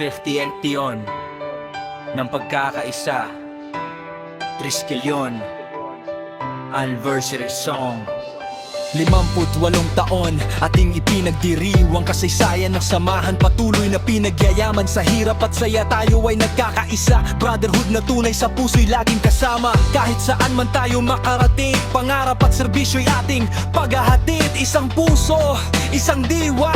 50th yun ng pagkakaisa, Triskelion Anniversary Song. 58 taon, ating ipinagdiriwang kasaysayan ng samahan, patuloy na pinagyayaman. Sa hirap at saya tayo ay nagkakaisa, brotherhood na tunay sa puso'y laging kasama. Kahit saan man tayo makarating, pangarap at serbisyo'y ating paghahatid. Isang puso, isang diwa,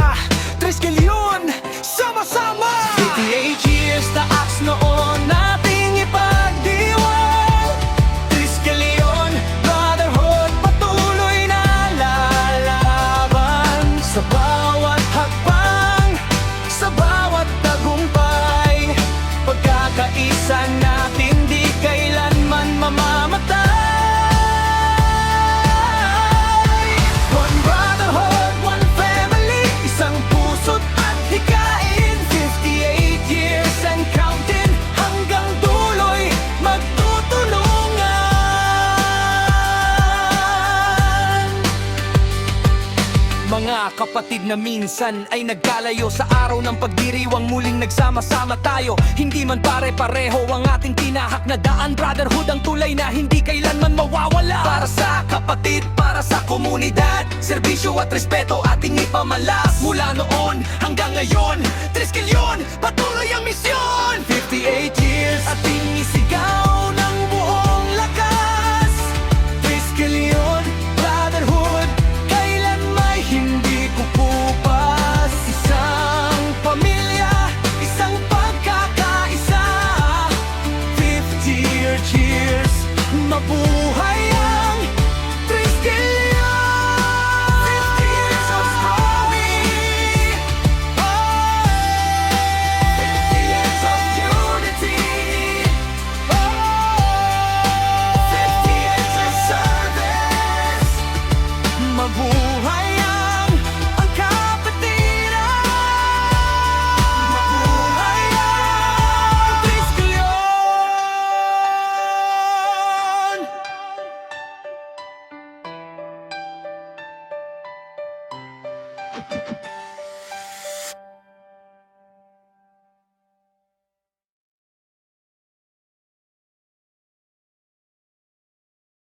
Triskelion, sama-sama! 58 years taas noon nating ipagdiwang, Triskelion Brotherhood patuloy na lalaban. Sa bawat hakbang, sa bawat tagumpay, pagkakaisa natin di kailanman mamamatay. One brotherhood, one family, isang puso't at hikain. 58 years and counting, hanggang dulo'y magtutulungan. Mga kapatid na minsan ay nagkalayo, sa araw ng pagdiriwang muling nagsama-sama tayo. Hindi man pare-pareho ang ating tinahak na daan, brotherhood ang tulay na hindi kailanman mawawala. Para sa kapatid, para sa komunidad, serbisyo at respeto ating ipamalas. Mula noon hanggang ngayon, Triskelion, patuloy ang misyon. 58 years Ating isigaw ng buong lakas, Triskelion Brotherhood, kailan may hindi kukupas. Isang pamilya, isang pagkakaisa. 50 years, mabuhay ang Triskelion. 50 years of growing, 50 years of unity, 50 years of service. mabuhay ang kapatiran. Mabuhay ang Triskelion.